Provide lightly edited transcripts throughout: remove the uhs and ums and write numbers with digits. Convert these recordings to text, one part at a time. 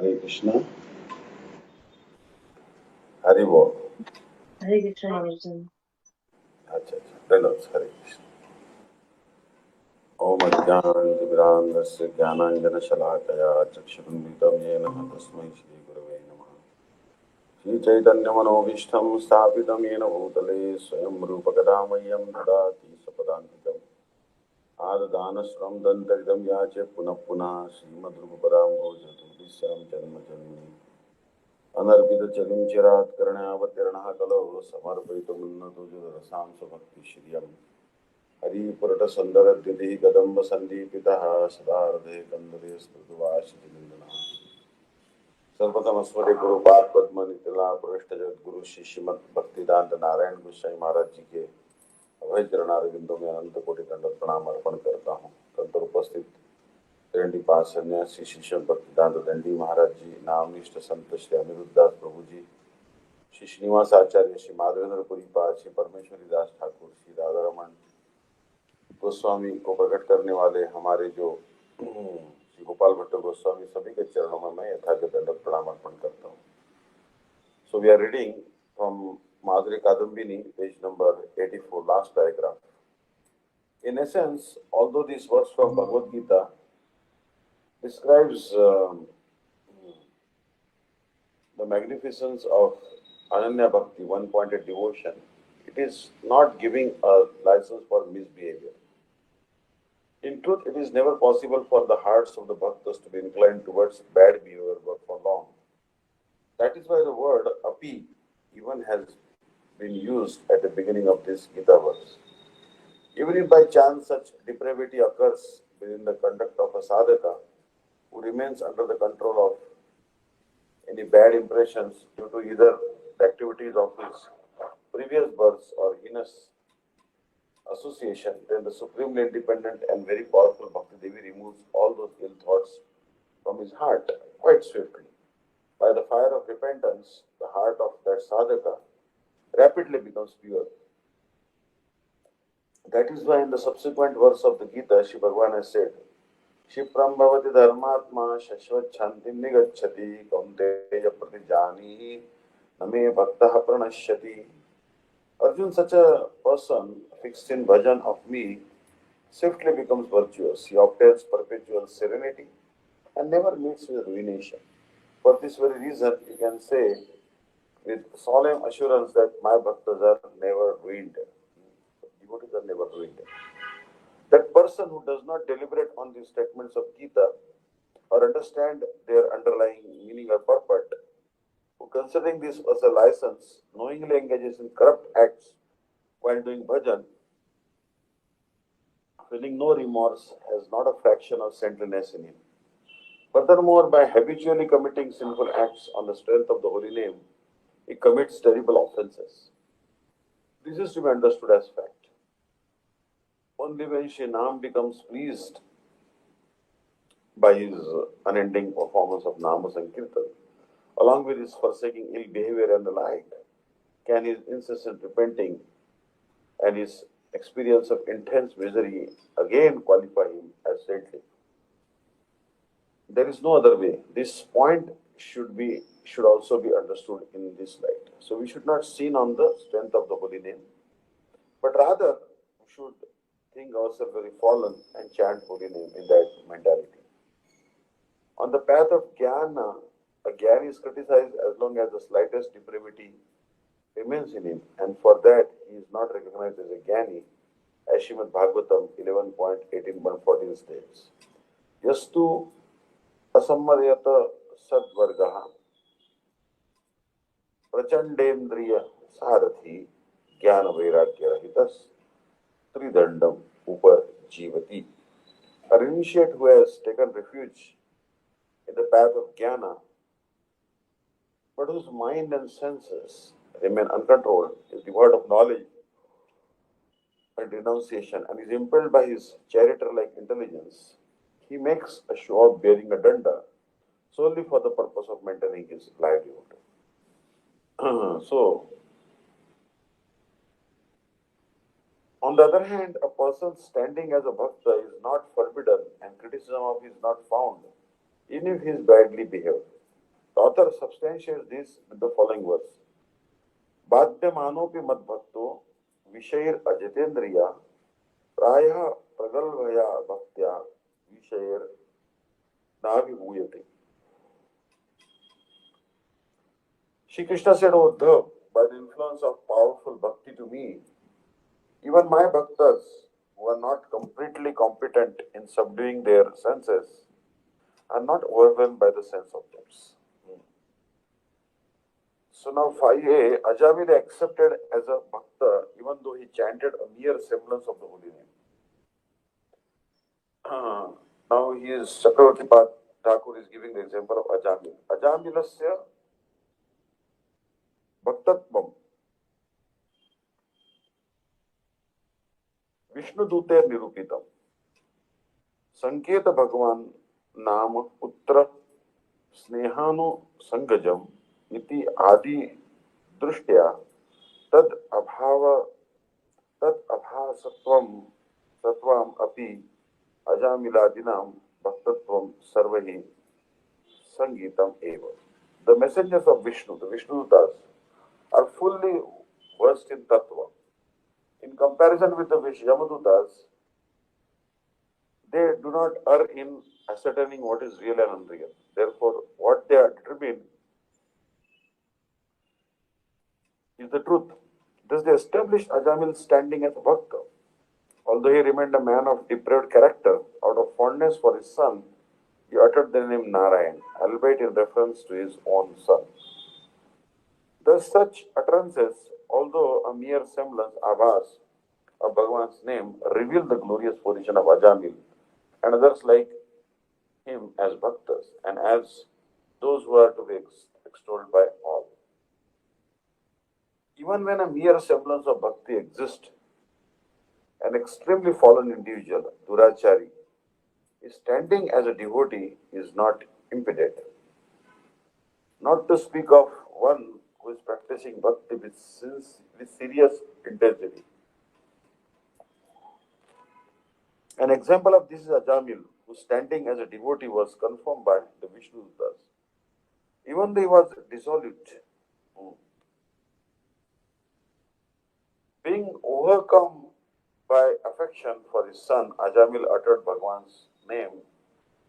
Hare Krishna, Hari Bol. Hare Krishna Maharaj. अच्छा अच्छा डनोट्स हरे कृष्ण ओम अज्ञानतिमिरान्धस्य ज्ञानाञ्जनशलाकया चक्षुरुन्मिलितं येन तस्मै श्रीगुरवे नमः श्रीचैतन्यमनोभीष्टं स्थापितं येन भूतले स्वयं रूपकदा मह्यं ददाति सपदान्तिकम् आददानश्रमं दन्तरिदं याचे पुनः पुनः श्रीमद्रूपपदाम्भोजतुभ्यं जन्मजन्मनि अनर्पितचरिं चिरात् करणावतीर्णः कलौ समर्पयितुमुन्नतोजरसां स्वभक्तिश्रियम् हरिपुरटसुन्दरद्युतिः कदम्बसन्दीपितः सदा हृदये कन्दरे स्मृतवासिनिन्दनः सर्वतमस्मरे गुरुपाद पद्म नितिला पृष्ठ जगद्गुरु श्री श्रीमद भक्तिदांत नारायण गोसाई महाराज जी के अभय चरणारविंदों में अनंत कोटि दंडवत प्रणाम अर्पण करता हूँ। तंत्र उपस्थित दंडी पास सन्यासी शिष्य भक्तिदांत दंडी महाराज जी, नामनिष्ठ संत श्री अनिरुद्धास प्रभु जी, श्री श्रीनिवास आचार्य, श्री माधवेंद्रपुरी पाद, श्री परमेश्वरी दास ठाकुर, श्री राधारमण गोस्वामी को प्रकट करने वाले हमारे जो श्री गोपाल भट्ट गोस्वामी, सभी के चरणों में मैं यथार्थ दंडवत प्रणाम अर्पण करता हूँ। So we are reading from Madhurya kadambini, page number 84, last paragraph. In essence, although this verse from Bhagavad Gita describes the magnificence of Ananya Bhakti, one-pointed devotion, it is not giving a license for misbehavior. In truth, it is never possible for the hearts of the bhaktas to be inclined towards bad behavior for long. That is why the word api even has been used at the beginning of this Gita verse. Even if by chance such depravity occurs within the conduct of a sadhaka who remains under the control of any bad impressions due to either the activities of his previous births or heinous association, then the supremely independent and very powerful Bhakti Devi removes all those ill thoughts from his heart quite swiftly. By the fire of repentance, the heart of that sadhaka rapidly becomes pure. That is why in the subsequent verse of the Gita, Shri Bhagavan has said, Shipram bhavati dharmatma shashvat chantim nigacchati kaunteya pratijani name bhaktaha pranashyati. Arjun, such a person fixed in bhajan of me swiftly becomes virtuous. He obtains perpetual serenity and never meets with ruination. For this very reason, you can say with solemn assurance that my bhaktas are never ruined. Devotees are never ruined. That person who does not deliberate on these statements of Gita or understand their underlying meaning or purport, who considering this as a license, knowingly engages in corrupt acts while doing bhajan, feeling no remorse, has not a fraction of saintliness in him. Furthermore, by habitually committing sinful acts on the strength of the holy name, he commits terrible offenses. This is to be understood as fact. Only when Shri Nam becomes pleased by his unending performance of Nama Sankirtan, along with his forsaking ill behavior and the like, can his incessant repenting and his experience of intense misery again qualify him as saintly. There is no other way. This point should also be understood in this light. So we should not sin on the strength of the holy name, but rather we should think ourselves very fallen and chant holy name in that mentality. On the path of jnana, a jnani is criticized as long as the slightest depravity remains in him, and for that he is not recognized as a jnani, as Srimad Bhagavatam 11.18.14 states. Yastu asammaryata sadvargaha prachandendriya sarathi jnana vairagya rahitas tridandam upar jivati. An initiate who has taken refuge in the path of jnana, but whose mind and senses remain uncontrolled, is devoid of knowledge and renunciation, and is impelled by his charioteer-like intelligence, he makes a show of bearing a danda solely for the purpose of maintaining his livelihood. So, on the other hand, a person standing as a bhakta is not forbidden and criticism of him is not found, even if he is badly behaved. The author substantiates this with the following verse. बाध्यमानोपि मद्भक्तो विषयैर अजितेन्द्रिया प्रायः प्रगल्भया भक्त्या विषयैर नाभिभूयते. Shri Krishna said, "O Uddhav, by the influence of powerful bhakti to me, even my bhaktas, who are not completely competent in subduing their senses, are not overwhelmed by the sense objects." So now 5a, Ajamil accepted as a bhakta even though he chanted a mere semblance of the holy name. Now he is Chakravarti Thakur is giving the example of Ajamil. Ajamilasya bhaktatvam Vishnu Dute Nirupitam Sanketa Bhagavan Nama Putra Snehanu Sangajam Iti Adi Drishtya Tad Abhava Tad Abhasatvam Satvam Api Ajamiladinam Bhaktatvam Sarvahi Sangitam Eva. The messengers of Vishnu, the Vishnudutas, are fully versed in Tattva. In comparison with the Yamadutas, they do not err in ascertaining what is real and unreal. Therefore, what they determine is the truth. Thus, they established Ajamil standing as a Bhakta. Although he remained a man of depraved character, out of fondness for his son, he uttered the name Narayan, albeit in reference to his own son. Thus, such utterances, although a mere semblance, avas, of Bhagavan's name, reveal the glorious position of Ajamil and others like him as bhaktas and as those who are to be extolled by all. Even when a mere semblance of bhakti exists, an extremely fallen individual, Durachari, is standing as a devotee is not impeded. Not to speak of one who is practicing bhakti with serious intensity. An example of this is Ajamil, who standing as a devotee was confirmed by the Vishnudutas. Even though he was dissolute, being overcome by affection for his son, Ajamil uttered Bhagavan's name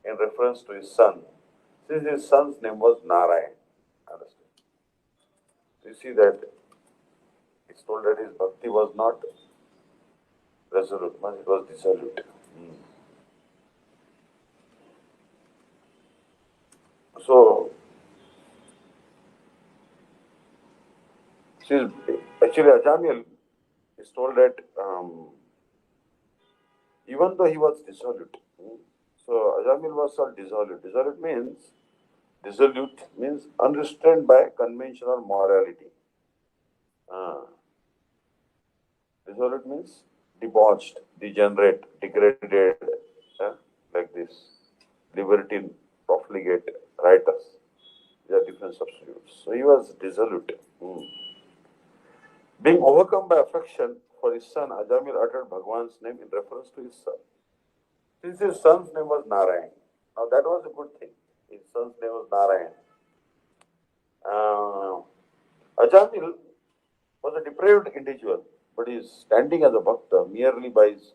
in reference to his son, since his son's name was Narayan. Understand? So you see that it's told that his bhakti was not resolute, but it was dissolute. So, actually Ajamil is told that even though he was dissolute, so Ajamil was called dissolute. Dissolute means unrestrained by conventional morality. Dissolute means debauched, degenerate, degraded, like this. Libertine, profligate, riotous. These are different substitutes. So he was dissolute. Being overcome by affection for his son, Ajamil uttered Bhagavan's name in reference to his son. Since his son's name was Narayan. Now that was a good thing. His son's name was Narayan. Ajamil was a depraved individual, but he is standing as a bhakta merely by his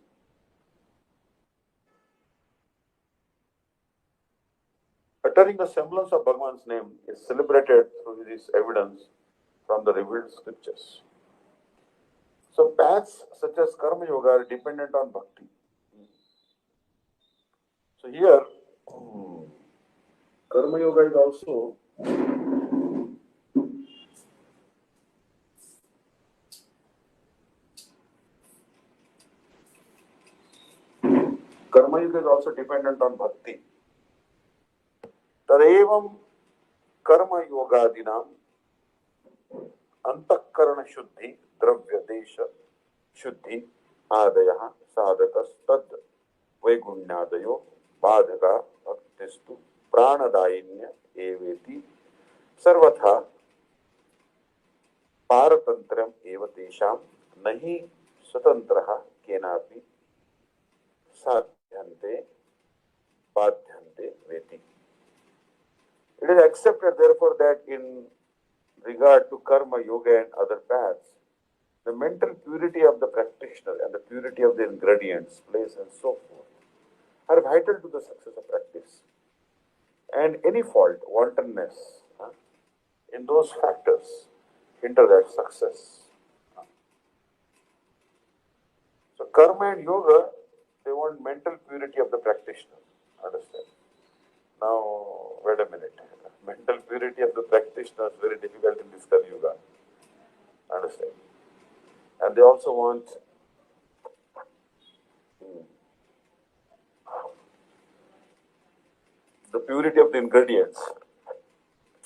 uttering the semblance of Bhagavan's name is celebrated through his evidence from the revealed scriptures. So paths such as Karma Yoga are dependent on bhakti. So here, Karma Yoga is also Karma Yoga is also dependent on bhakti. Tadevam Karma Yogadinam Antakarana Shuddhi Dravya Desha Shuddhi Adaya Sadhakas Tad Vaigunyadayo Badhaka Bhaktistu Pranadainya Eveti Sarvatha Paratantram Evatesham Nahi Swatantraha Kenapi Sadhyante Badhyante Veti. It It is accepted, therefore, that in regard to karma, yoga, and other paths, the mental purity of the practitioner and the purity of the ingredients, place, and so forth are vital to the success of practice. And any fault, wantonness in those factors hinder that success. So, karma and yoga, they want mental purity of the practitioner. Understand? Now, wait a minute. Mental purity of the practitioner is very difficult in this Kali Yuga. Understand? And they also want the purity of the ingredients.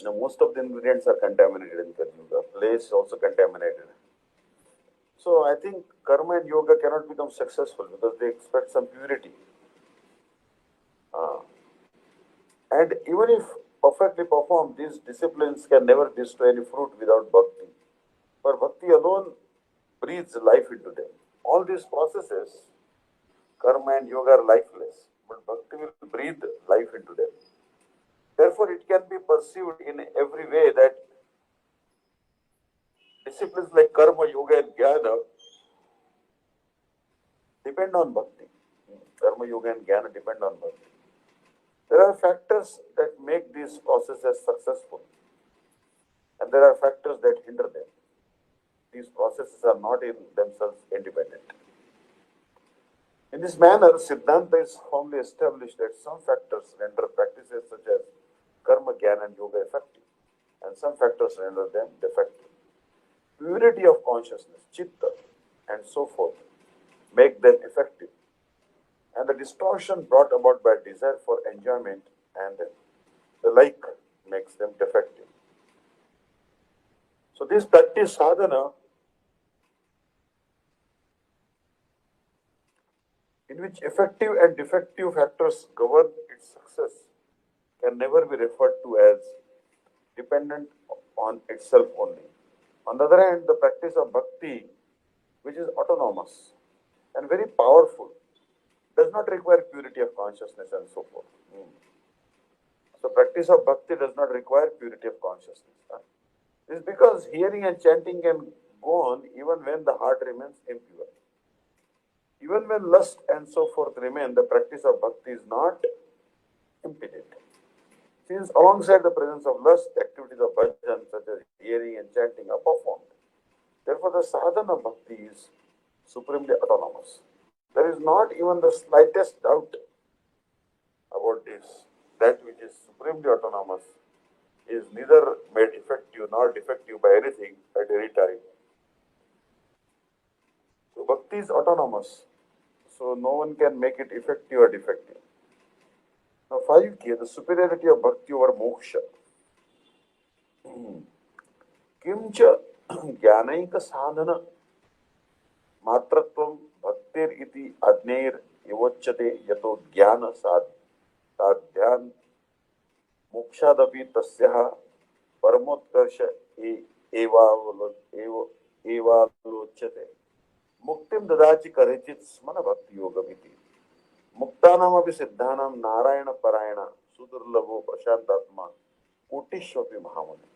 Now, most of the ingredients are contaminated in Kali Yuga. Place is also contaminated. So, I think karma and yoga cannot become successful because they expect some purity. Uh, and even if perfectly performed, these disciplines can never bestow any fruit without bhakti. For bhakti alone breathes life into them. All these processes, karma and yoga, are lifeless, but bhakti will breathe life into them. Therefore, it can be perceived in every way that disciplines like karma, yoga, and jnana depend on bhakti. Karma, yoga, and jnana depend on bhakti. There are factors that make these processes successful, and there are factors that hinder them. These processes are not in themselves independent. In this manner, Siddhanta is firmly established that some factors render practices such as karma, jnana, and yoga effective, and some factors render them defective. Purity of consciousness, chitta, and so forth make them effective, and the distortion brought about by desire for enjoyment and the like makes them defective. So, this practice sadhana, in which effective and defective factors govern its success, can never be referred to as dependent on itself only. On the other hand, the practice of bhakti, which is autonomous and very powerful, does not require purity of consciousness and so forth. So, practice of bhakti does not require purity of consciousness. This is because hearing and chanting can go on even when the heart remains impure. Even when lust and so forth remain, the practice of bhakti is not impeded. Since alongside the presence of lust, activities of bhajan such as hearing and chanting are performed. Therefore, the sadhana of bhakti is supremely autonomous. There is not even the slightest doubt about this. That which is supremely autonomous is neither made effective nor defective by anything at any time. So, bhakti is autonomous. So, no one can make it effective or defective. Now, 5K, the superiority of bhakti over moksha. किंच ज्ञानैक साधन मात्रत्वं भक्तिर इति अज्ञेर योच्यते यतो ज्ञान साध्यान मोक्षादपि तस्याः परमोत्कर्ष एवालोच्यते मुक्तिं ददाति कदाचित् स्मन भक्ति योगमिति मुक्तानामपि सिद्धानां नारायण परायण सुदुर्लभो प्रशांतात्मा कोटिष्वपि महामुनि.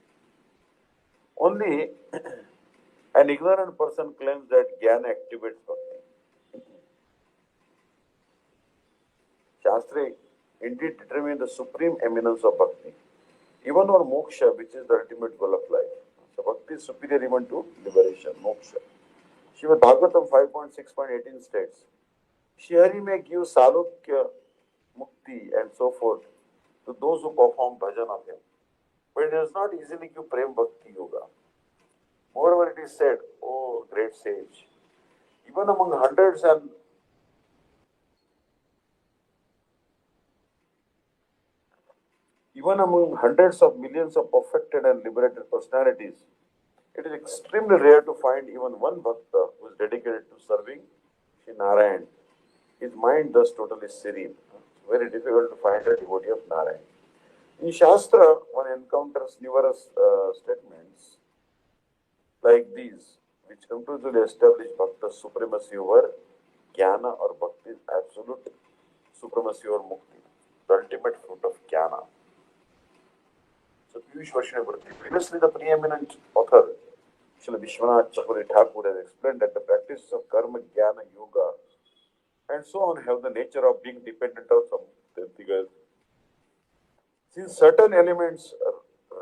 Only an ignorant person claims that jnana activates bhakti. Shastra indeed determine the supreme eminence of bhakti, even or moksha, which is the ultimate goal of life. So bhakti is superior even to liberation, moksha. Srimad Bhagavatam 5.6.18 states, Shri may give salukya, mukti, and so forth to those who perform bhajan of him, but it does not easily give prem bhakti yoga. Moreover, it is said, O great sage, even among hundreds and even among hundreds of millions of perfected and liberated personalities, it is extremely rare to find even one bhakta who is dedicated to serving Sri Narayan. His mind thus totally serene. It's very difficult to find a devotee of Narayan. In Shastra, one encounters numerous statements like these, which conclusively establish bhakta's supremacy over jnana or bhakti's absolute supremacy over mukti, the ultimate fruit of jnana. 20 version of Bhakti. Previously, the preeminent author, Srila Vishwanath Chakravarti Thakur, has explained that the practices of karma, jnana, yoga, and so on have the nature of being dependent on something else. Since certain elements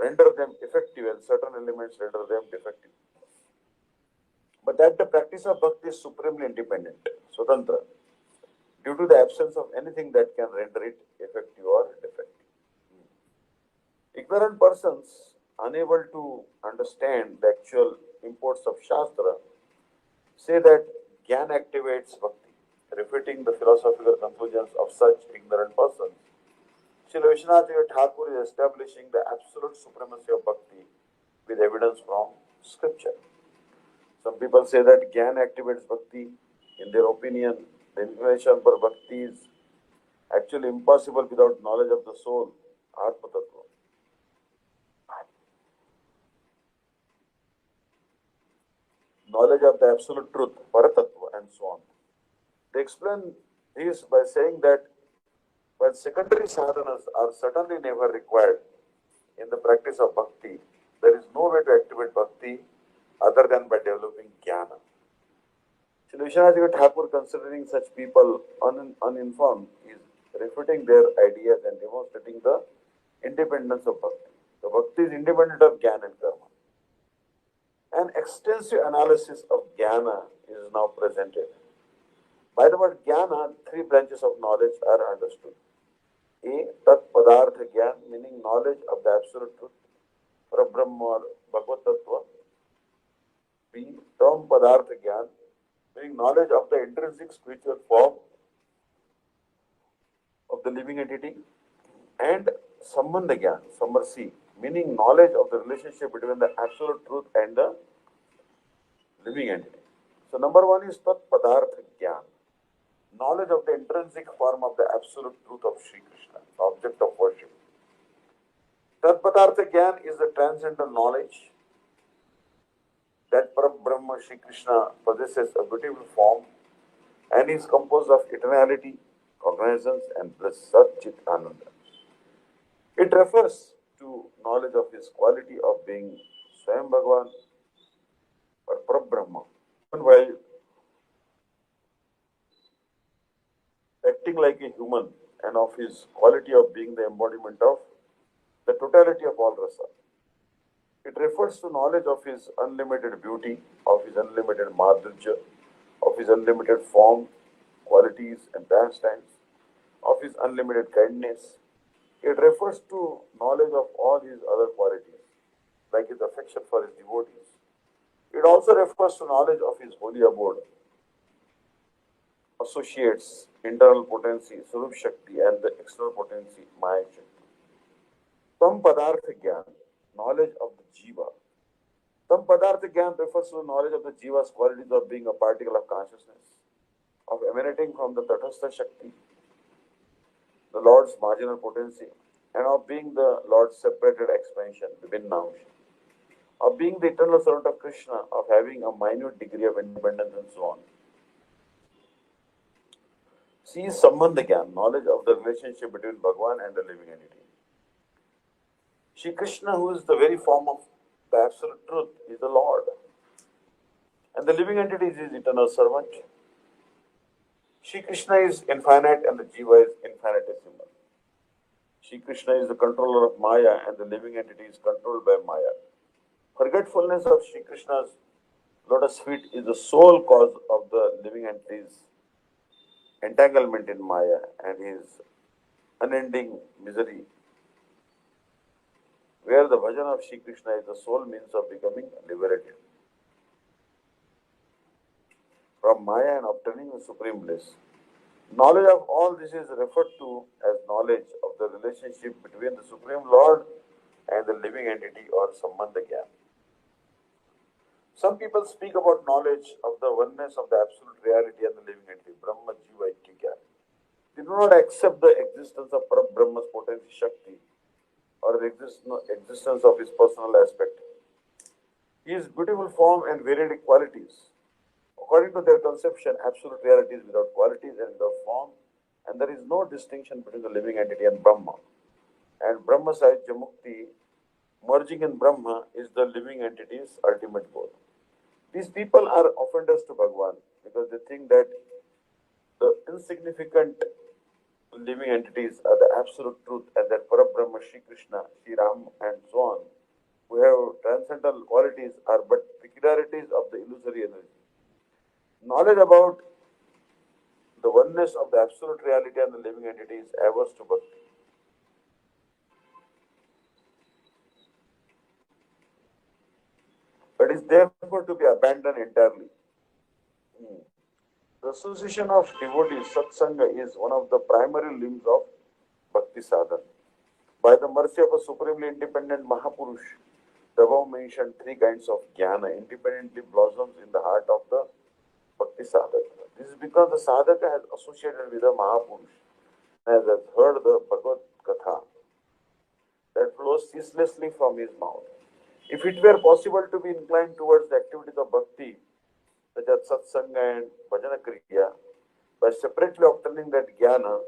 render them effective and certain elements render them defective. But that the practice of bhakti is supremely independent, swatantra, due to the absence of anything that can render it effective or defective. Ignorant persons, unable to understand the actual imports of Shastra, say that Gyan activates bhakti, refuting the philosophical conclusions of such ignorant persons. Srila Vishwanath Thakur is establishing the absolute supremacy of bhakti with evidence from scripture. Some people say that Gyan activates bhakti. In their opinion, the inclination for bhakti is actually impossible without knowledge of the soul, Atma Tattva. Knowledge of the absolute truth, Paratattva, and so on. They explain this by saying that while secondary sadhanas are certainly never required in the practice of bhakti, there is no way to activate bhakti other than by developing jnana. Sri Vishwanath Thakur, considering such people uninformed, is refuting their ideas and demonstrating the independence of bhakti. The bhakti is independent of jnana and karma. An extensive analysis of jnana is now presented. By the word jnana, three branches of knowledge are understood. A. Tat Padartha Gyan, meaning knowledge of the absolute truth, Parabrahma or Bhagavad Tattva. B. Tam Padartha Gyan, meaning knowledge of the intrinsic spiritual form of the living entity. And Sambandha Gyan, Samarsi, meaning knowledge of the relationship between the absolute truth and the living entity. So, number one is Tat Padartha Gyan, knowledge of the intrinsic form of the absolute truth of Sri Krishna, the object of worship. Tat Padartha Gyan is the transcendental knowledge that Brahma Sri Krishna possesses a beautiful form and is composed of eternality, cognizance, and bliss, Sat Chit Ananda. It refers to knowledge of his quality of being Swayam Bhagavan or Brahma, even while acting like a human, and of his quality of being the embodiment of the totality of all rasa. It refers to knowledge of his unlimited beauty, of his unlimited madhurya, of his unlimited form, qualities, and pastimes, of his unlimited kindness. It refers to knowledge of all his other qualities, like his affection for his devotees. It also refers to knowledge of his holy abode, associates, internal potency, Surup Shakti, and the external potency, Maya Shakti. Tam Padartha Gyan, knowledge of the Jiva. Tam Padartha Gyan refers to the knowledge of the Jiva's qualities of being a particle of consciousness, of emanating from the Tatastha Shakti, the Lord's marginal potency, and of being the Lord's separated expansion, Vibhinnamsha, of being the eternal servant of Krishna, of having a minute degree of independence, and so on. C is Sambandha Gyan, knowledge of the relationship between Bhagavan and the living entity. Shri Krishna, who is the very form of the absolute truth, is the Lord. And the living entity is his eternal servant. Shri Krishna is infinite and the Jiva is infinitesimal. Shri Krishna is the controller of Maya and the living entity is controlled by Maya. Forgetfulness of Shri Krishna's lotus feet is the sole cause of the living entity's entanglement in Maya and his unending misery, where the bhajan of Shri Krishna is the sole means of becoming liberated from Maya and obtaining the supreme bliss. Knowledge of all this is referred to as knowledge of the relationship between the Supreme Lord and the living entity or Sambandha Gyan. Some people speak about knowledge of the oneness of the absolute reality and the living entity, Brahma Jiva Ikya Gyan. They do not accept the existence of Brahma's potency Shakti or the existence of his personal aspect. His beautiful form and varied qualities. According to their conception, absolute reality is without qualities and without form, and there is no distinction between the living entity and Brahma. And Brahma Sahajya Mukti merging in Brahma is the living entity's ultimate goal. These people are offenders to Bhagwan because they think that the insignificant living entities are the absolute truth and that Parabrahma, Sri Krishna, Sri Ram, and so on, who have transcendental qualities, are but peculiarities of the illusory energy. Knowledge about the oneness of the absolute reality and the living entity is averse to bhakti, but is therefore to be abandoned entirely. Hmm. The association of devotees, satsanga, is one of the primary limbs of bhakti sadhana. By the mercy of a supremely independent Mahapurush, the above mentioned three kinds of jnana independently blossoms in the heart of the bhakti sadhaka. This is because the sadhaka has associated with a Mahapurush and has heard the Bhagavad Katha that flows ceaselessly from his mouth. If it were possible to be inclined towards the activities of bhakti, such as satsanga and bhajana kriya, by separately obtaining that jnana,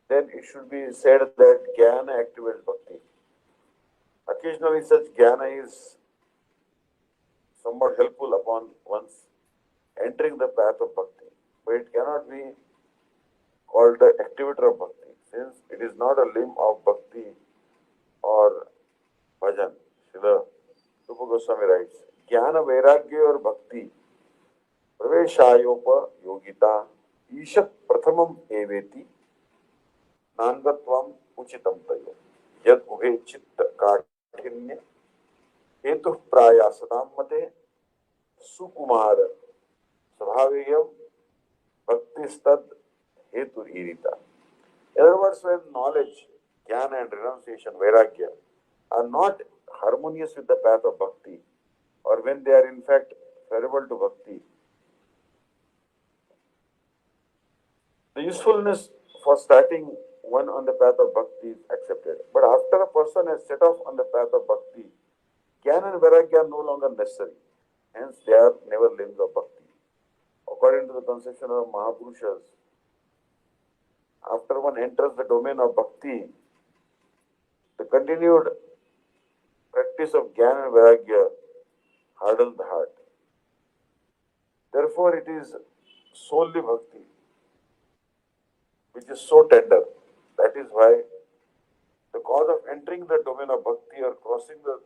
then it should be said that jnana activates bhakti. Occasionally, such jnana is somewhat helpful upon one's entering the path of bhakti, but it cannot be called the activator of bhakti, since it is not a limb of bhakti or bhajan. Srila Rupa Goswami writes, Jnana Vairagya or Bhakti Praveshayopa ईशत् प्रथमम् एवेति नान्गत्वम् उचितं तयो यद् उभे चित्त काठिन्य हेतुः प्रायासतां मते सुकुमार स्वभावेयं भक्तिस्तद हेतुरीरिता. In other words, when knowledge, jnana and renunciation, vairagya, are not harmonious with the path of bhakti, or when they are in fact favorable to bhakti, the usefulness for starting one on the path of bhakti is accepted. But after a person has set off on the path of bhakti, jnana and vairagya are no longer necessary. Hence, they are never limbs of bhakti. According to the conception of Mahapurushas, after one enters the domain of bhakti, the continued practice of jnana and vairagya hardens the heart. Therefore, it is solely bhakti which is so tender. That is why the cause of entering the domain of bhakti or crossing the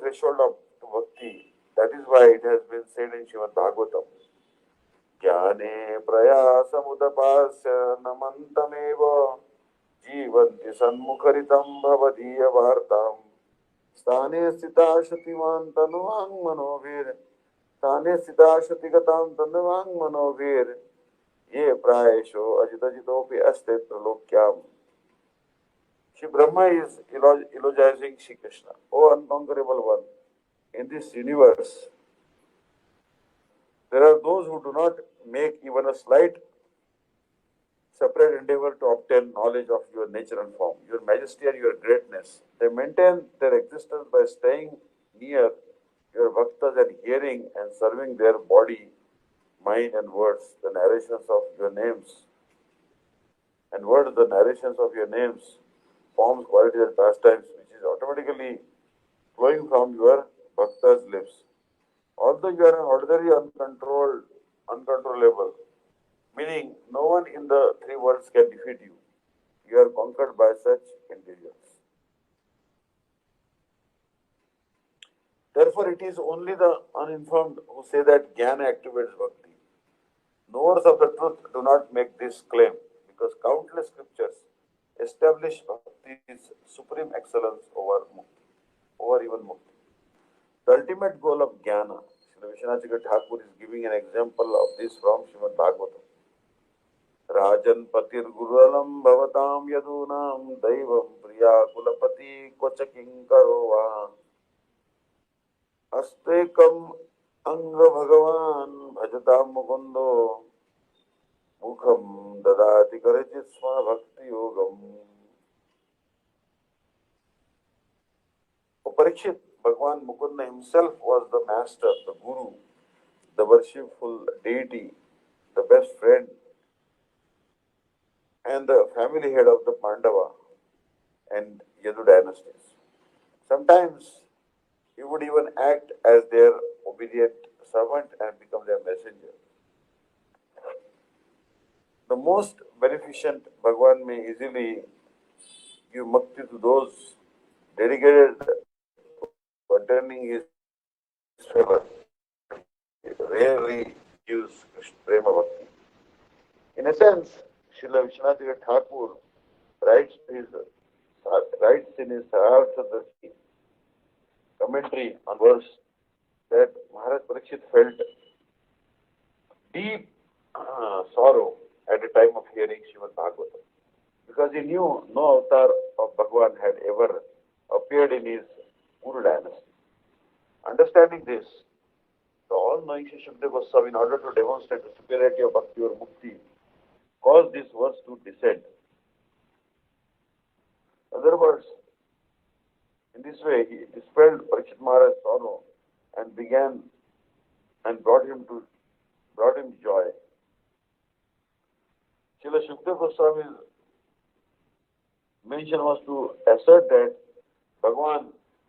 threshold of to bhakti, that is why it has been said in Srimad Bhagavatam, Jnane prayasam namantameva जीवन्ति सन्मुखरितं भवदीय वार्तां स्थाने स्थिता शतिमान् तनुवाङ् मनोभिर् स्थाने स्थिता शतिगतां तनुवाङ् मनोभिर् ये प्रायशो अजितजितोऽपि अस्ते त्रलोक्याम्. Shri Brahma is eulogizing Shri Krishna. O unconquerable one, in this universe, there are those who do not make even a slight separate endeavor to obtain knowledge of your nature and form, your majesty and your greatness. They maintain their existence by staying near your bhaktas and hearing and serving their body, mind, and words, the narrations of your names. And words, the narrations of your names, forms, qualities, and pastimes, which is automatically flowing from your bhakta's lips. Although you are an ordinary uncontrollable, meaning no one in the three worlds can defeat you. You are conquered by such individuals. Therefore, it is only the uninformed who say that jnana activates bhakti. Knowers of the truth do not make this claim because countless scriptures establish bhakti's supreme excellence over even mukti. The ultimate goal of jnana, Sri Vishwanath Thakur is giving an example of this from Srimad Bhagavatam. राजन पतिर्गुरुलम भवताम यदूनाम दैवम प्रिया कुलपति क्वच किंकरो वा अस्तेकम अंग भगवान भजताम मुकुंदो मुखम ददाति करचित स्म भक्ति योगम. O Parikshit, Bhagwan Mukunda himself was the master, the guru, the worshipful deity, the best friend, and the family head of the Pandava. and Yadu dynasties. Sometimes he would even act as their obedient servant and become their messenger. The most beneficent Bhagwan may easily give mukti to those dedicated to attaining his favor, but he rarely gives Prema Bhakti. In a sense, Srila Vishwanath Thakur writes, to his, writes in his Sararthadasi commentary on verse that Maharaj Parikshit felt deep sorrow at the time of hearing Srimad Bhagavatam, because he knew no avatar of Bhagwan had ever appeared in his Guru dynasty. Understanding this, the all-knowing Sri Shukdev Goswami, in order to demonstrate the superiority of Bhakti or Mukti, caused this verse to descend. In other words, in this way, he dispelled Parikshit Maharaj's sorrow and began and brought him joy. Srila Shukdev Goswami's mention was to assert that Bhagwan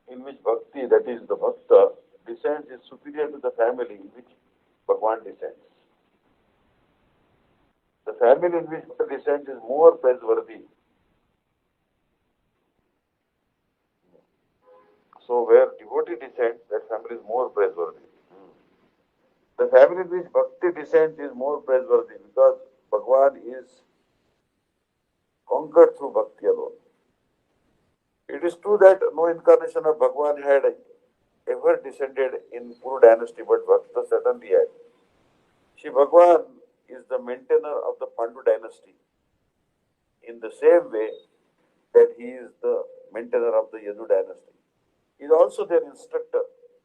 in which bhakti, that is the bhakta, descends is superior to the family in which Bhagwan descends. The family in which Bhakta descends is more praiseworthy. So where devotee descends, that family is more praiseworthy. The family in which Bhakti descends is more praiseworthy because Bhagwan is conquered through Bhakti alone. It is true that no incarnation of Bhagwan had ever descended in Kuru dynasty, but Bhakta certainly had. Shri Bhagwan is the maintainer of the Pandu dynasty in the same way that he is the maintainer of the Yadu dynasty. He is also their instructor,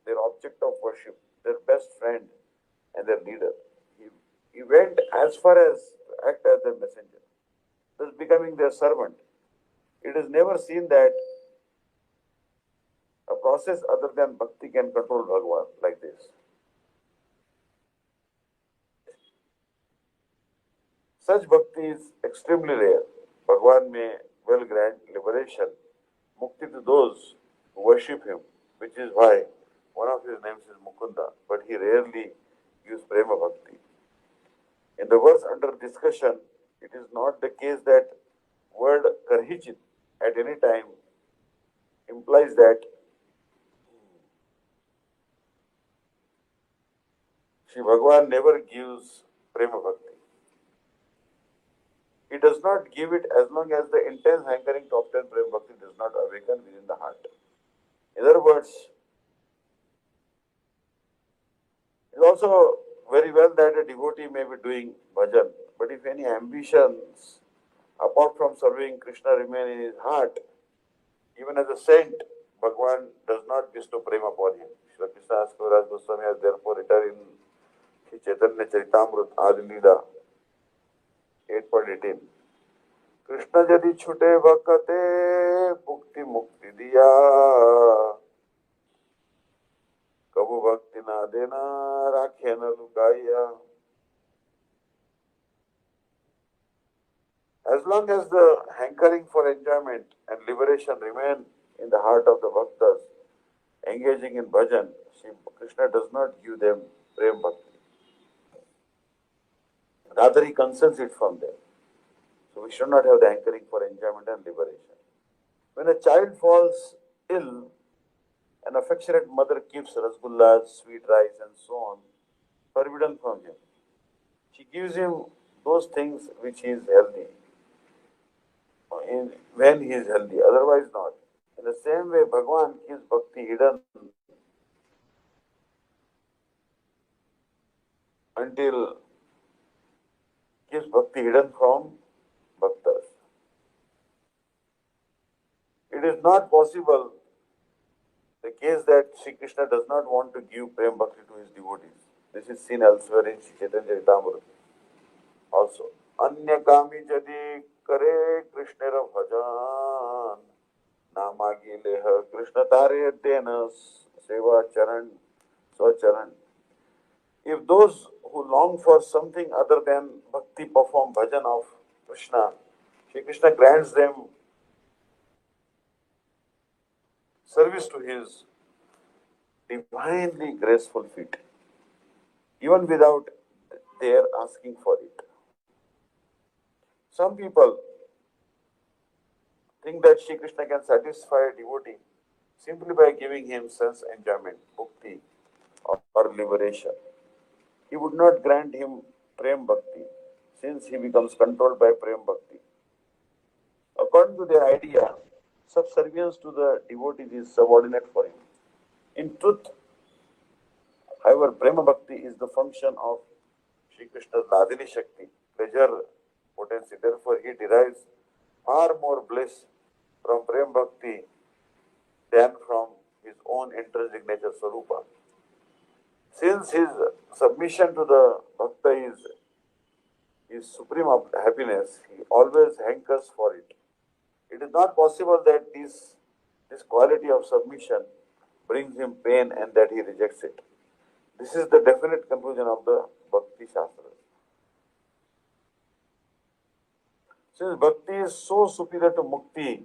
their object of worship, their best friend, and their leader. He went as far as to act as their messenger, thus becoming their servant. It is never seen that a process other than bhakti can control Bhagwan like this. Such bhakti is extremely rare. Bhagwan may well grant liberation, mukti to those who worship him, which is why one of his names is Mukunda, but he rarely gives prema bhakti. In the verse under discussion, it is not the case that word karhichit at any time implies that Shri Bhagwan never gives prema bhakti. He does not give it as long as the intense hankering to obtain prema bhakti does not awaken within the heart. In other words, it is also very well that a devotee may be doing bhajan, but if any ambitions apart from serving Krishna remain in his heart, even as a saint, Bhagwan does not bestow prema upon him. Sri Krishna Kaviraj Goswami has therefore written in Sri Chaitanya Charitamrita Adi Leela 8.18, Krishna jadi chute bhakate bhukti mukti diya kabu bhakti na dena rakhe na lukaya. As long as the hankering for enjoyment and liberation remain in the heart of the bhaktas engaging in bhajan, Sri Krishna does not give them prem bhakti. Rather, he conceals it from them. So we should not have the hankering for enjoyment and liberation. When a child falls ill, an affectionate mother keeps rasgullas, sweet rice, and so on forbidden from him. She gives him those things which he is healthy, when he is healthy, otherwise not. In the same way, Bhagwan keeps bhakti hidden until keeps bhakti hidden from bhaktas. It is not possible the case that Sri Krishna does not want to give prem bhakti to his devotees. This is seen elsewhere in Sri Chaitanya Charitamrita also. Anya kami jadi kare Krishna bhajan namagi leha Krishna tare tena seva charan swacharan. If those who long for something other than bhakti perform bhajan of Krishna, Shri Krishna grants them service to his divinely graceful feet, even without their asking for it. Some people think that Sri Krishna can satisfy a devotee simply by giving him sense enjoyment, bhakti, or liberation. He would not grant him prem bhakti, since he becomes controlled by prem bhakti. According to their idea, subservience to the devotee is subordinate for him. In truth, however, prema bhakti is the function of Sri Krishna's Ladini Shakti, pleasure potency. Therefore, he derives far more bliss from prem bhakti than from his own intrinsic nature Sarupa. Since his submission to the bhakta is supreme happiness, he always hankers for it. It is not possible that this quality of submission brings him pain and that he rejects it. This is the definite conclusion of the Bhakti Shastras. Since Bhakti is so superior to Mukti,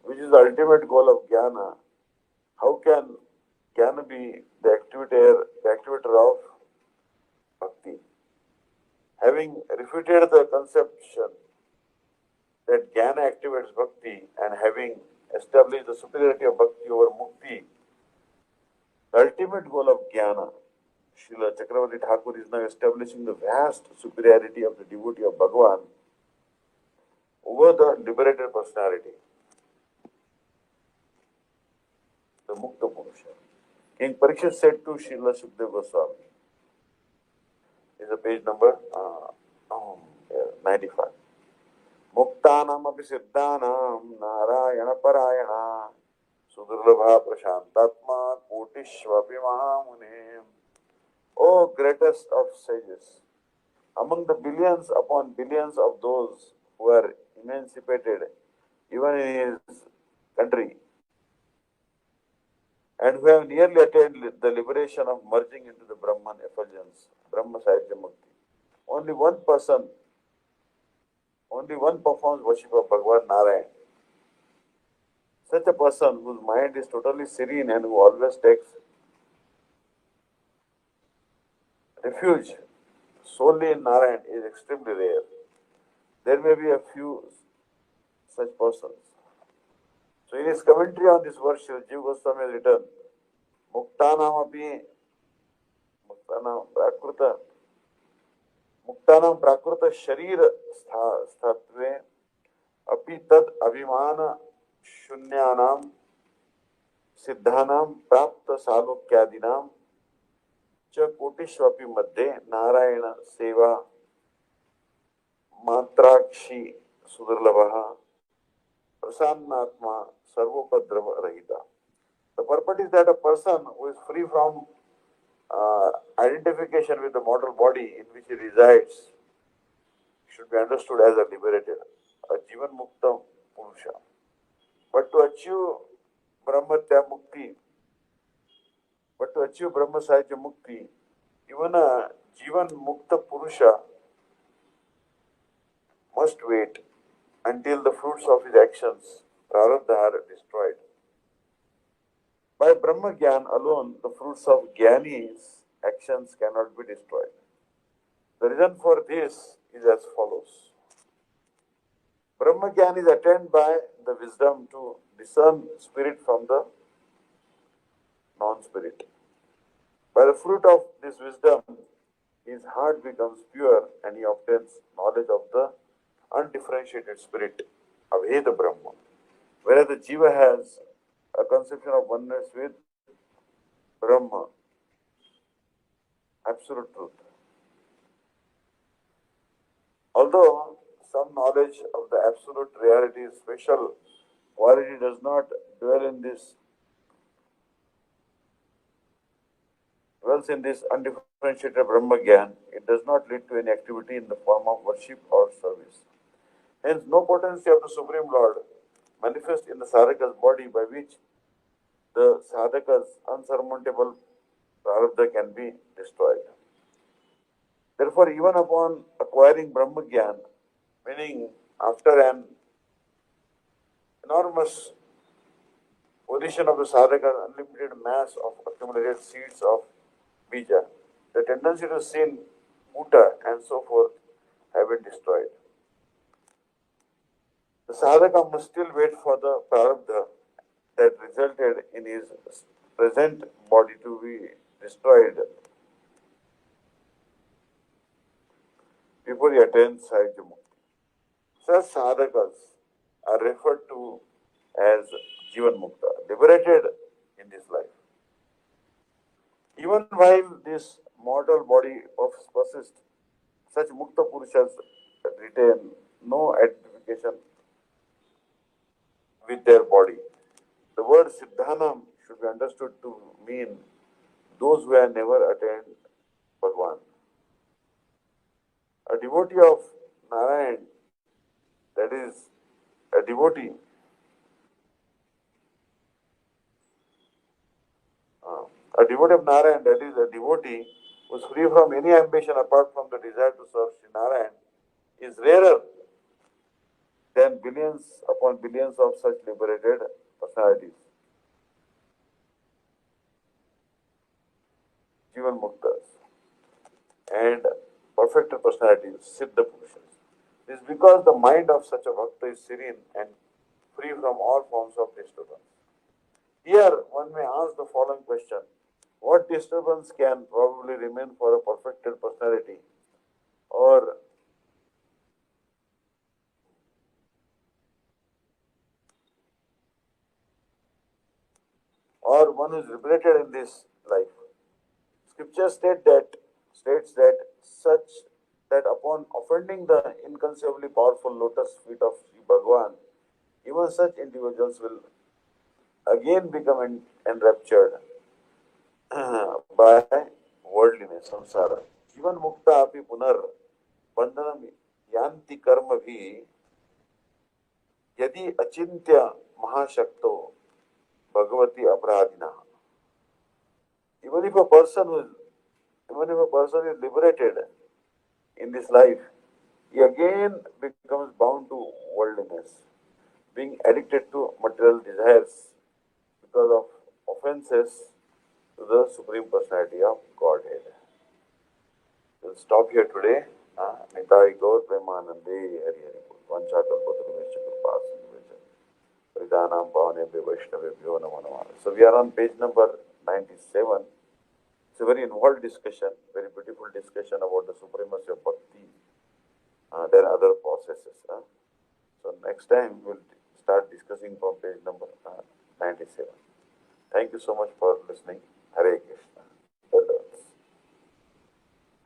which is the ultimate goal of Jnana, how can Jnana be the activator of Bhakti? Having refuted the conception that Jnana activates Bhakti and having established the superiority of Bhakti over Mukti, the ultimate goal of Jnana, Srila Chakravarti Thakur is now establishing the vast superiority of the devotee of Bhagavan over the liberated personality, the Mukta Purusha. King Parikshit said to Srila Sukdev Goswami, is a page number 95. Muktanam api siddhanam narayana parayana sudurlabha prashantatma kotishvapi mahamune. O greatest of sages, among the billions upon billions of those who are emancipated even in his country and who have nearly attained the liberation of merging into the Brahman effulgence, Brahma Sahitya Mukti, only one person, only one performs worship of Bhagavan Narayan. Such a person whose mind is totally serene and who always takes refuge solely in Narayan is extremely rare. There may be a few such persons. So in his commentary on this verse, Sri Jiva Goswami has written, Muktanam api Muktanam Prakruta Muktanam Prakruta Sharir Sthatve api tad abhimana shunyanam siddhanam prapta salukyadinam च कोटिष्वपि मध्ये नारायण सेवा मात्राक्षी सुदुर्लभः प्रसन्नात्मा सर्वोपद्रव rahita. The purport is that a person who is free from identification with the mortal body in which he resides should be understood as a liberated, a Jivan Mukta Purusha. But to achieve Brahmatya Mukti, but to achieve Brahma Sahitya Mukti, even a Jivan Mukta Purusha must wait until the fruits of his actions, prarabdha, are destroyed. By Brahma Gyan alone, the fruits of Jnani's actions cannot be destroyed. The reason for this is as follows. Brahma Gyan is attained by the wisdom to discern spirit from the non-spirit. By the fruit of this wisdom, his heart becomes pure and he obtains knowledge of the undifferentiated spirit, Aveda Brahma. Whereas the Jiva has a conception of oneness with Brahma, absolute truth. Although some knowledge of the absolute reality, special quality does not dwell in this dwells in this undifferentiated Brahma Gyan, it does not lead to any activity in the form of worship or service. Hence, no potency of the Supreme Lord manifests in the sadhaka's body by which the sadhaka's unsurmountable prarabdha can be destroyed. Therefore, even upon acquiring Brahma Gyan, meaning after an enormous Position of the sadhaka, unlimited mass of accumulated seeds of bija. The tendency to sin, muta, and so forth have been destroyed. The sadhaka must still wait for the prarabdha that resulted in his present body to be destroyed before he attains Sahajya Mukti. Such sadhakas are referred to as Jivan Mukta, liberated in this life. Even while this mortal body persists, such Mukta Purushas retain no identification with their body. The word Siddhanam should be understood to mean those who have never attained Bhagwan. A devotee of Narayan, that is, a devotee, a devotee of Narayan, that is, a devotee who is free from any ambition apart from the desire to serve Sri Narayan, is rarer than billions upon billions of such liberated personalities. Jivan Muktas and perfected personalities, Siddha Purushas. This is because the mind of such a Bhakta is serene and free from all forms of disturbance. Here one may ask the following question: what disturbance can probably remain for a perfected personality or one who is liberated in this life? Scripture states that such that upon offending the inconceivably powerful lotus feet of Sri Bhagavan, even such individuals will again become enraptured by worldliness, samsara. Jivan mukta api punar bandhanam yanti karma bhi yadi achintya mahashakto bhagavati aparadina. Even if a person is liberated in this life, he again becomes bound to worldliness, being addicted to material desires because of offenses to the Supreme Personality of Godhead. We'll stop here today. Nitai Gaur Premanande Hari Hari Vanchatal Bodhurvesha Kripasinvesha Pridhanam Pavanebhyo Vaishnavebhyo Namo Namaha. So we are on page number 97. It's a very involved discussion, very beautiful discussion about the supremacy of bhakti. There are other processes. So next time we'll start discussing from page number 97. Thank you so much for listening. Hare Krishna.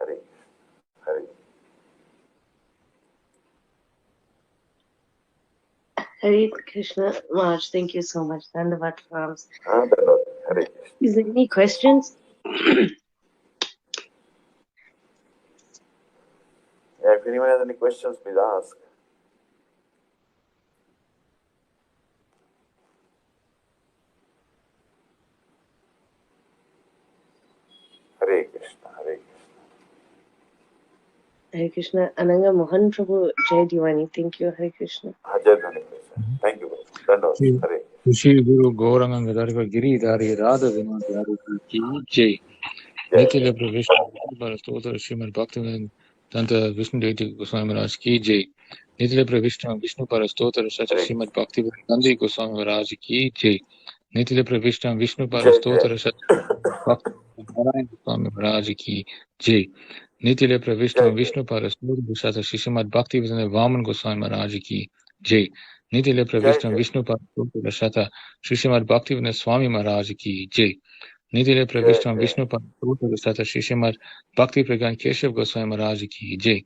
Hare Hare. Hare Krishna Maharaj, thank you so much. Dandavat Farms. Hare Krishna. Is there any questions? Yeah, if anyone has any questions, please ask. Hare Krishna, Hare Krishna. Hare Krishna. Ananga Mohan Prabhu Jai Diwani. Thank you, Hare Krishna. Jai Dhani Krishna. Thank you. Dandavat. Hare. Shri Guru Gauranga Gadharva Giridhari Radha Vinodhari Ki Jai. Nitya Vishnu Stotra Srimad Bhaktivedanta Vishnu Daivata Goswami Maharaj Ki Jai. Nitya Vishnu Vishnu Stotra Sacha Srimad Bhaktivedanta Goswami Maharaj Ki Jai. Nitya Vishnu Vishnu Stotra Sacha Bhaktivedanta Goswami Maharaj Ki Jai. Nitya Vishnu Vishnu Stotra Sacha Srimad Bhaktivedanta Vaman Goswami Maharaj Ki Jai. Nitya Vishnu Vishnu Stotra Sacha Srimad Bhaktivedanta Swami Maharaj Ki Jai. Nitya Vishnu Vishnu Stotra Srimad Bhakti Pragan Keshav Goswami Maharaj Ki Jai.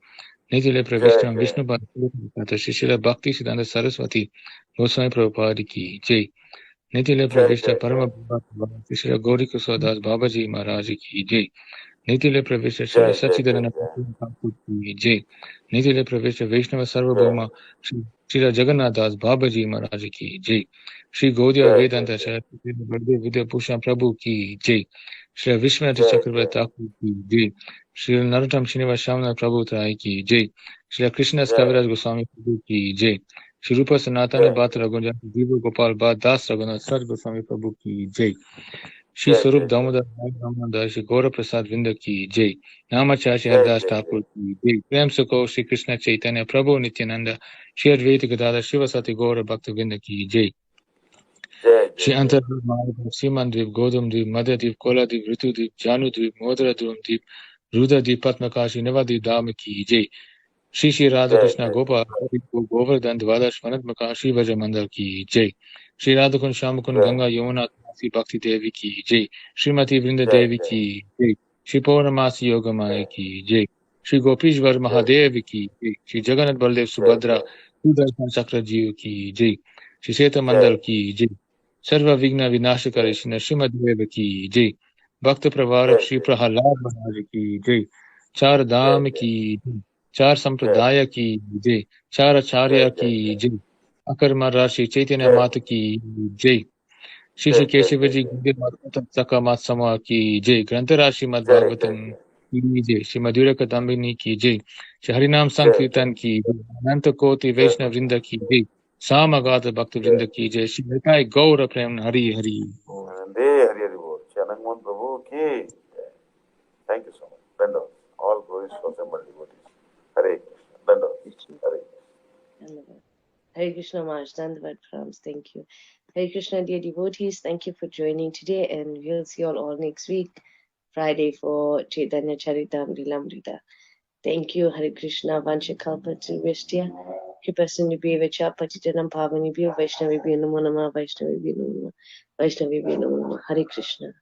Nitya Vishnu Vishnu Stotra Srimad Bhakti Siddhanta Saraswati Goswami Prabhupada Ki Jai. Nitya Vishnu Parama Bhava Srila Gauri Kusodas Babaji Maharaj Ki Jai. Nitya Vishnu Srila Sachidananda Ki Jai. Nitya Vishnu Vaishnava Sarvabhauma Srila Jagannath Das Babaji Maharaj Ki Jai. Shri Gaudiya Vedanta Srila Vidya Bhushan Prabhu Ki Jai. Shri Vishwanath Chakravarti Thakur Ki Jai. Shri Narottam Srinivas Shamana Prabhu Trai Ki Jai. Shri Krishna Kaviraj Goswami Prabhu Ki Jai. Shri रूप सनातन बात रघुनाथ जीव गोपाल बात दास Raghunath sir Goswami प्रभु की जय। श्री स्वरूप दामोदर श्री गौर प्रसाद विंद की जय। रामाचार्य हरिदास ठाकुर की जय। प्रेम से कहो श्री कृष्ण चैतन्य प्रभु नित्यानंद श्री अद्वैत गदाधर शिवसति गौर भक्त विंद की जय। श्री अंतर्द्वीप सीमन द्वीप गौतम द्वीप मध्य द्वीप कोला द्वीप ऋतु द्वीप जानु द्वीप मोदरा द्वीप रुद्र द्वीप पद्मकाशी नवद्वीप धाम की जय। श्री श्री राधा कृष्ण गोपाल गोवर्धन द्वादश वनत्मका श्री भज मंडल की जय। श्री राधाकुंड श्यामकुंड गंगा यमुना तुलसी भक्ति देवी की जय। श्रीमती वृंद देवी की जय। श्री पौर्णमासी योग माई की जय। श्री गोपीश्वर महादेव की जय। श्री जगन्नाथ बलदेव सुभद्रा सुदर्शन चक्र जीव की जय। श्री श्वेत मंडल की जय। सर्व विघ्न विनाशकारी श्री नरसिंहदेव की जय। भक्त प्रवारक श्री प्रहलाद महाराज की जय। चार धाम की जय। चार संप्रदाय की जय। चार आचार्य की जय। अकर्मा राशि चैतन्य मात की जय। श्री श्री केशव जी सका मात समा की जय। ग्रंथ राशि मद भागवतम की जय। श्री मधुर कदम्बिनी की जय। श्री हरिनाम संकीर्तन की जय। अनंत कोटि वैष्णव वृंद की जय। सामगात भक्त वृंद की जय। श्री निताय गौर प्रेम हरि हरि। हरि बोल। चरणमोहन प्रभु की। Thank you so much. Dandavats. All glories for assembled devotees. Hare Krishna. Dandavats. Hare Krishna. Hare Krishna Maharaj, Dandavat Prams, thank you. Hare Krishna, dear devotees, thank you for joining today, and we'll see you all next week, Friday, for Chaitanya Charitamrita. Thank you, Hare Krishna, Vanchakalpa Trivishya, Kripasundibhya Cha Patitanam Pavanibhyo, Vaishnavibhyo Namo Namah, Vaishnavibhyo Namo Namah, Vaishnavibhyo Namo Namah, Hare Krishna.